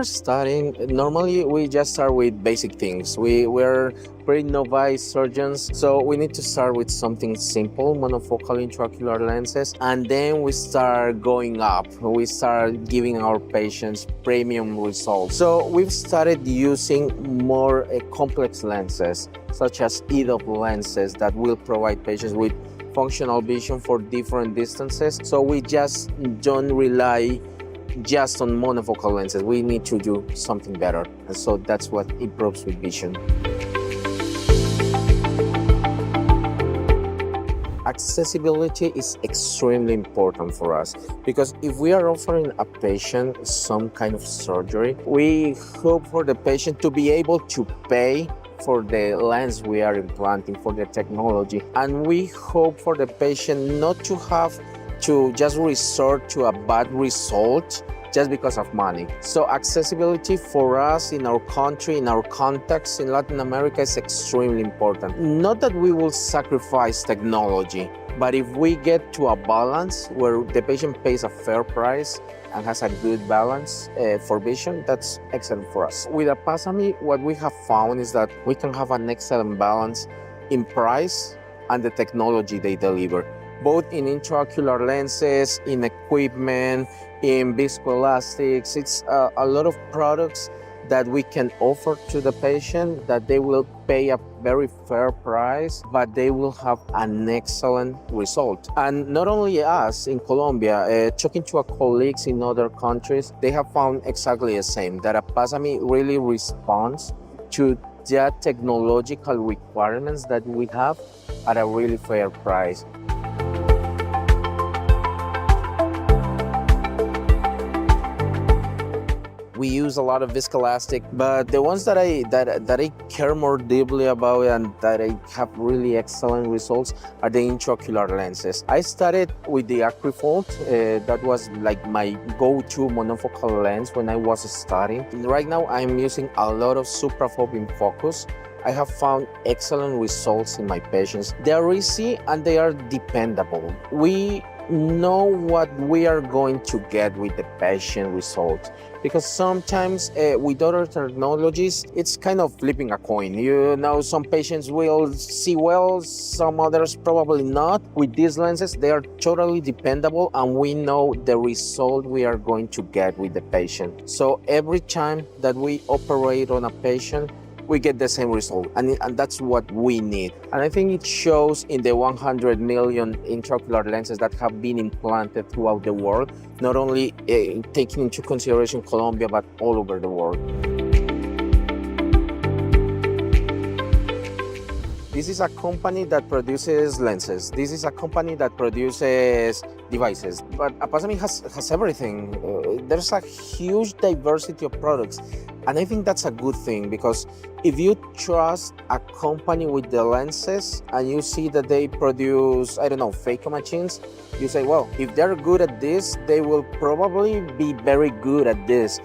are starting, normally we just start with basic things. We're pretty novice surgeons, so we need to start with something simple, monofocal intraocular lenses, and then we start going up. We start giving our patients premium results. So we've started using more complex lenses, such as EDOF lenses that will provide patients with functional vision for different distances. So we just don't rely just on monofocal lenses. We need to do something better. And so that's what improves with vision. Accessibility is extremely important for us because if we are offering a patient some kind of surgery, we hope for the patient to be able to pay for the lens we are implanting, for the technology. And we hope for the patient not to have to just resort to a bad result just because of money. So accessibility for us in our country, in our context in Latin America is extremely important. Not that we will sacrifice technology, but if we get to a balance where the patient pays a fair price and has a good balance for vision, that's excellent for us. With Apasami, what we have found is that we can have an excellent balance in price and the technology they deliver, both in intraocular lenses, in equipment, in viscoelastics. It's a lot of products that we can offer to the patient that they will pay a very fair price, but they will have an excellent result. And not only us in Colombia, talking to our colleagues in other countries, they have found exactly the same, that Apasami really responds to the technological requirements that we have at a really fair price. We use a lot of viscoelastic, but the ones that I care more deeply about and that I have really excellent results are the intraocular lenses. I started with the Acryfold. That was like my go-to monofocal lens when I was studying. Right now I'm using a lot of Supra Phob Infocus. I have found excellent results in my patients. They are easy and they are dependable. We know what we are going to get with the patient result, because sometimes with other technologies it's kind of flipping a coin. You know, some patients will see well, some others probably not. With these lenses, they are totally dependable and we know the result we are going to get with the patient. So every time that we operate on a patient, we get the same result, and that's what we need. And I think it shows in the 100 million intraocular lenses that have been implanted throughout the world, not only taking into consideration Colombia, but all over the world. This is a company that produces lenses. This is a company that produces devices. But Apasami has everything. There's a huge diversity of products. And I think that's a good thing, because if you trust a company with the lenses and you see that they produce, I don't know, phaco machines, you say, well, if they're good at this, they will probably be very good at this.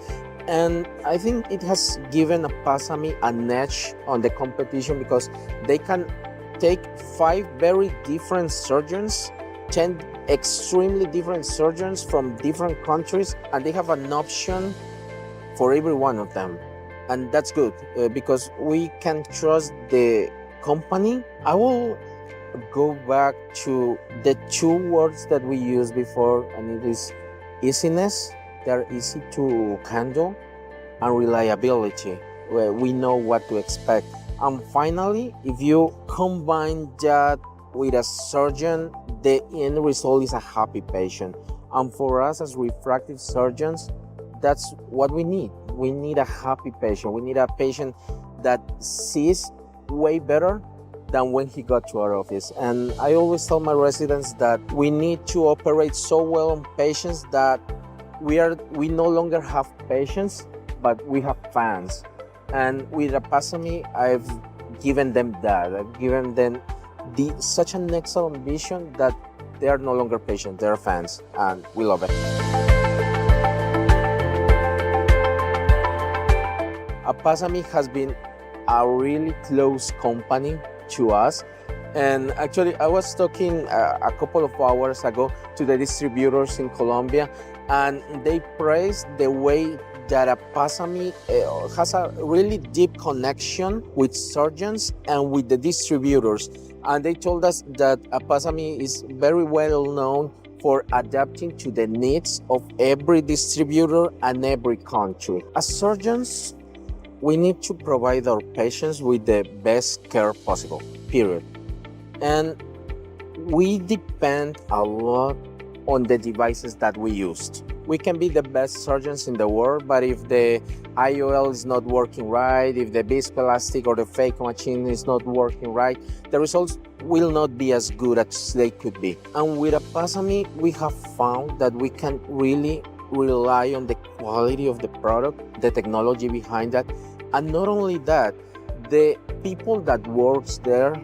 And I think it has given Apasami an edge on the competition, because they can take 5 very different surgeons, 10 extremely different surgeons from different countries, and they have an option for every one of them. And that's good, because we can trust the company. I will go back to the 2 words that we used before, and it is easiness. They're easy to handle, and reliability, where we know what to expect. And finally, if you combine that with a surgeon, the end result is a happy patient. And for us as refractive surgeons, that's what we need. We need a happy patient. We need a patient that sees way better than when he got to our office. And I always tell my residents that we need to operate so well on patients that we no longer have patients, but we have fans. And with Apasami, I've given them that. I've given them such an excellent vision that they are no longer patients, they're fans, and we love it. Apasami has been a really close company to us. And actually, I was talking a couple of hours ago to the distributors in Colombia, and they praised the way that Apasami has a really deep connection with surgeons and with the distributors. And they told us that Apasami is very well known for adapting to the needs of every distributor and every country. As surgeons, we need to provide our patients with the best care possible, period. And we depend a lot on the devices that we used. We can be the best surgeons in the world, but if the IOL is not working right, if the viscoelastic or the phaco machine is not working right, the results will not be as good as they could be. And with Apasami, we have found that we can really rely on the quality of the product, the technology behind that, and not only that, the people that works there,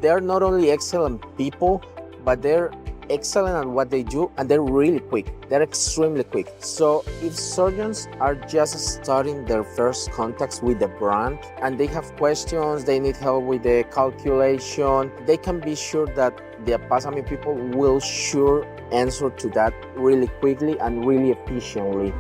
they're not only excellent people, but they're excellent at what they do, and they're really quick. They're extremely quick. So if surgeons are just starting their first contacts with the brand and they have questions, they need help with the calculation, they can be sure that the Apasami people will sure answer to that really quickly and really efficiently.